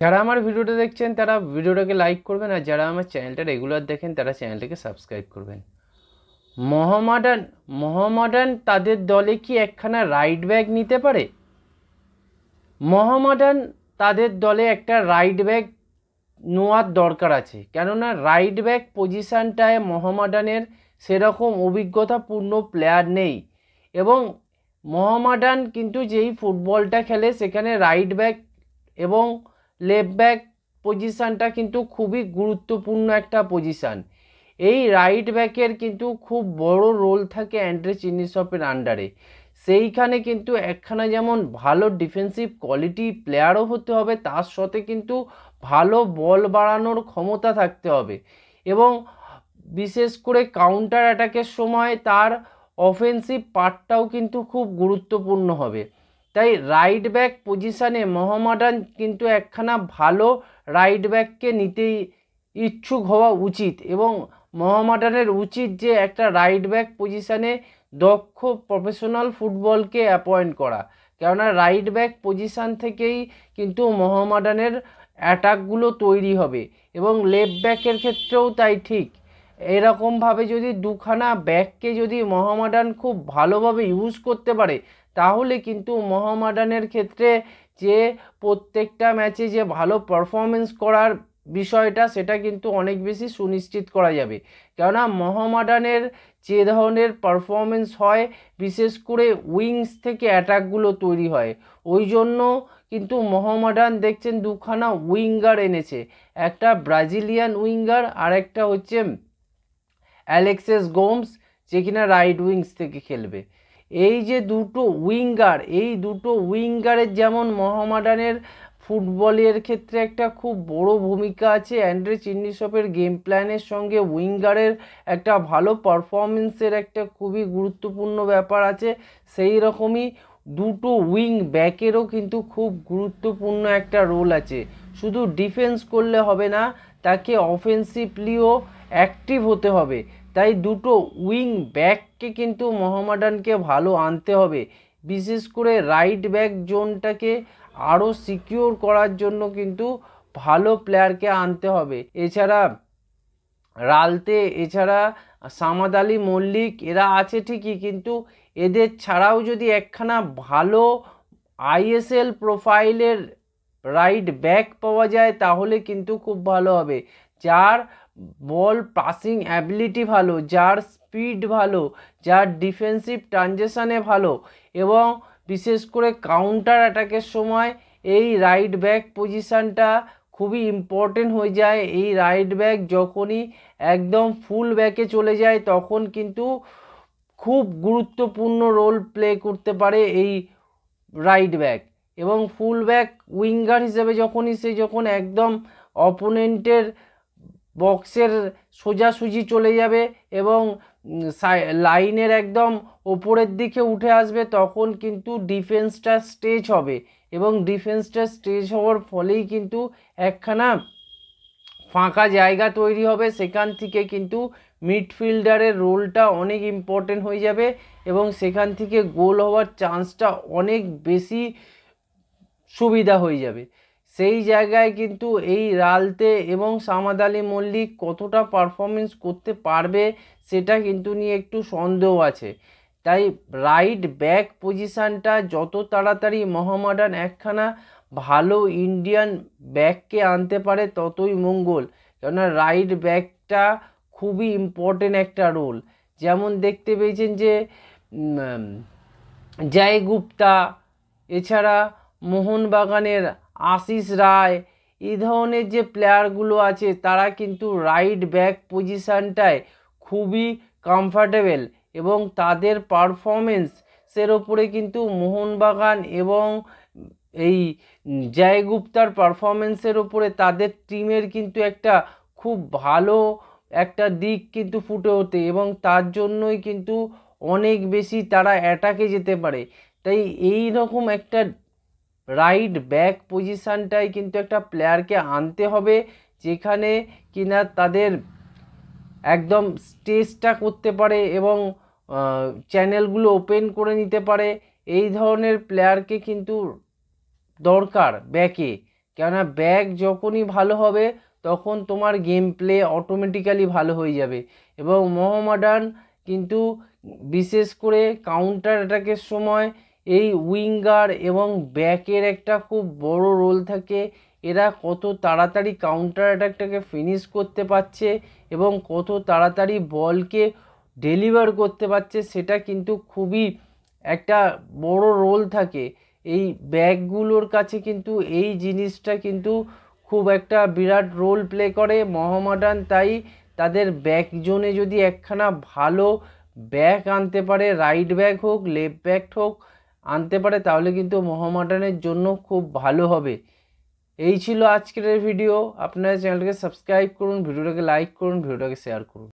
যারা আমার ভিডিওটা দেখছেন তারা ভিডিওটাকে লাইক করবেন, আর যারা আমার চ্যানেলটা রেগুলার দেখেন তারা চ্যানেলটাকে সাবস্ক্রাইব করবেন। মোহামেডান মোহামেডান তাদের দলে কি একখানা রাইট ব্যাক নিতে পারে? মোহামেডান তাদের দলে একটা রাইট ব্যাক নেওয়ার দরকার আছে, কেননা রাইট ব্যাক পজিশানটায় মোহামেডানের সেরকম অভিজ্ঞতাপূর্ণ প্লেয়ার নেই। এবং মোহামেডান কিন্তু যেই ফুটবলটা খেলে সেখানে রাইট ব্যাক এবং লেফট ব্যাক পজিশানটা কিন্তু খুবই গুরুত্বপূর্ণ একটা পজিশান। এই রাইট ব্যাকের কিন্তু খুব বড় রোল থাকে অ্যান্ড্রে চিনিসপের আন্ডারে। সেইখানে কিন্তু একখানা যেমন ভালো ডিফেন্সিভ কোয়ালিটি প্লেয়ারও হতে হবে, তার সাথে কিন্তু ভালো বল বাড়ানোর ক্ষমতা থাকতে হবে, এবং বিশেষ করে কাউন্টার অ্যাটাকের সময় তার অফেন্সিভ পার্টটাও কিন্তু খুব গুরুত্বপূর্ণ হবে। তাই রাইট ব্যাক পজিশানে মোহামেডান কিন্তু একখানা ভালো রাইট ব্যাককে নিতেই ইচ্ছুক হওয়া উচিত, এবং মোহামেডানের উচিত যে একটা রাইট ব্যাক পজিশানে দক্ষ প্রফেশনাল ফুটবলকে অ্যাপয়েন্ট করা, কেননা রাইট ব্যাক পজিশান থেকেই কিন্তু মোহামেডানের অ্যাটাকগুলো তৈরি হবে। এবং লেফট ব্যাকের ক্ষেত্রেও তাই ঠিক। এরকমভাবে যদি দুখানা ব্যাককে যদি মোহামেডান খুব ভালোভাবে ইউজ করতে পারে, তাহলে কিন্তু মোহামেডানের ক্ষেত্রে যে প্রত্যেকটা ম্যাচে যে ভালো পারফরমেন্স করার বিষয়টা সেটা কিন্তু অনেক বেশি সুনিশ্চিত করা যাবে। কেননা মোহামেডানের যে ধরনের পারফরমেন্স হয়, বিশেষ করে উইংস থেকে অ্যাটাকগুলো তৈরি হয়, ওই জন্য কিন্তু মোহামেডান দেখছেন দুখানা উইঙ্গার এনেছে, একটা ব্রাজিলিয়ান উইঙ্গার আর একটা হচ্ছে অ্যালেক্সিস গোমস, যে কিনা রাইট উইংস থেকে খেলবে। এই যে দুটো উইঙ্গার, এই দুটো উইঙ্গারের যেমন মোহামেডানের ফুটবলের ক্ষেত্রে একটা খুব বড় ভূমিকা আছে, অ্যান্ড্রে চিনিসপের গেম প্ল্যানের সঙ্গে উইঙ্গারের একটা ভালো পারফরমেন্সের একটা খুবই গুরুত্বপূর্ণ ব্যাপার আছে। সেই রকমই দুটো উইং ব্যাকেরও কিন্তু খুব গুরুত্বপূর্ণ একটা রোল আছে। শুধু ডিফেন্স করলে হবে না, তাকে অফেন্সিভলিও অ্যাক্টিভ হতে হবে। তাই দুটো উইং ব্যাককে কিন্তু মোহামেডানকে ভালো আনতে হবে, বিশেষ করে রাইট ব্যাক জোনটাকে আরও সিকিওর করার জন্য কিন্তু ভালো প্লেয়ারকে আনতে হবে। এছাড়া রালতে, এছাড়া সামাদ আলী মল্লিক, এরা আছে ঠিকই, কিন্তু এদের ছাড়াও যদি একখানা ভালো আইএসএল প্রোফাইলের রাইট ব্যাক পাওয়া যায় তাহলে কিন্তু খুব ভালো হবে, যার বল পাসিং অ্যাবিলিটি ভালো, যার স্পিড ভালো, যার ডিফেন্সিভ ট্রানজেকশানে ভালো, এবং বিশেষ করে কাউন্টার অ্যাটাকের সময় এই রাইট ব্যাক পজিশানটা খুবই ইম্পর্টেন্ট হয়ে যায়। এই রাইট ব্যাক যখনই একদম ফুল ব্যাকে চলে যায় তখন কিন্তু খুব গুরুত্বপূর্ণ রোল প্লে করতে পারে এই রাইট ব্যাক। এবং ফুল ব্যাক উইঙ্গার হিসেবে যখন একদম অপোনেন্টের বক্সের সোজাসুজি চলে যাবে এবং লাইনের একদম ওপরের দিকে উঠে আসবে, তখন কিন্তু ডিফেন্সটা স্টেজ হবে, এবং ডিফেন্সটা স্টেজ হওয়ার ফলেই কিন্তু একখানা ফাঁকা জায়গা তৈরি হবে, সেখান থেকে কিন্তু মিডফিল্ডারের রোলটা অনেক ইম্পর্টেন্ট হয়ে যাবে, এবং সেখান থেকে গোল হওয়ার চান্সটা অনেক বেশি সুবিধা হয়ে যাবে। সেই জায়গায় কিন্তু এই রালতে এবং সামাদ আলী মল্লিক কতটা পারফরমেন্স করতে পারবে সেটা কিন্তু নিয়ে একটু সন্দেহ আছে। তাই রাইট ব্যাক পজিশানটা যত তাড়াতাড়ি মোহামেডান একখানা ভালো ইন্ডিয়ান ব্যাককে আনতে পারে ততই মঙ্গল, কেননা রাইট ব্যাকটা খুবই ইম্পর্টেন্ট একটা রোল। যেমন দেখতে পেয়েছেন যে জয় গুপ্তা, এছাড়া মোহনবাগানের আশিস রায়, এই ধরনের যে প্লেয়ারগুলো আছে তারা কিন্তু রাইট ব্যাক পজিশানটায় খুবই কমফর্টেবল, এবং তাদের পারফরমেন্সের ওপরে কিন্তু মোহনবাগান এবং এই জয় গুপ্তার পারফরমেন্সের ওপরে তাদের টিমের কিন্তু একটা খুব ভালো একটা দিক কিন্তু ফুটে ওঠে, এবং তার জন্যই কিন্তু অনেক বেশি তারা অ্যাটাকে যেতে পারে। তাই এই রকম একটা রাইট ব্যাক পজিশানটায় কিন্তু একটা প্লেয়ারকে আনতে হবে, যেখানে কিনা তাদের একদম স্টেজটা করতে পারে এবং চ্যানেলগুলো ওপেন করে নিতে পারে। এই ধরনের প্লেয়ারকে কিন্তু দরকার ব্যাকে, কেননা ব্যাক যখনই ভালো হবে তখন তোমার গেম প্লে অটোমেটিক্যালি ভালো হয়ে যাবে। এবং মোহামেডান কিন্তু বিশেষ করে কাউন্টার অ্যাটাকের সময় এই উইঙ্গার এবং ব্যাকের একটা খুব বড় রোল থাকে। এরা কত তাড়াতাড়ি কাউন্টার অ্যাটাকটাকে ফিনিশ করতে পারছে এবং কত তাড়াতাড়ি বলকে ডেলিভার করতে পারছে, সেটা কিন্তু খুবই একটা বড় রোল থাকে। এই ব্যাকগুলোর কাছে কিন্তু এই জিনিসটা কিন্তু খুব একটা বিরাট রোল প্লে করে মোহামেডান। তাই তাদের ব্যাক জোনে যদি একখানা ভালো ব্যাক আনতে পারে, রাইট ব্যাক হোক লেফট ব্যাক হোক আনতে পারে, তাহলে কিন্তু মোহামেডানের জন্য খুব ভালো হবে। এই ছিল আজকের ভিডিও। আপনারা চ্যানেলটাকে সাবস্ক্রাইব করুন, ভিডিওটাকে লাইক করুন, ভিডিওটাকে শেয়ার করুন।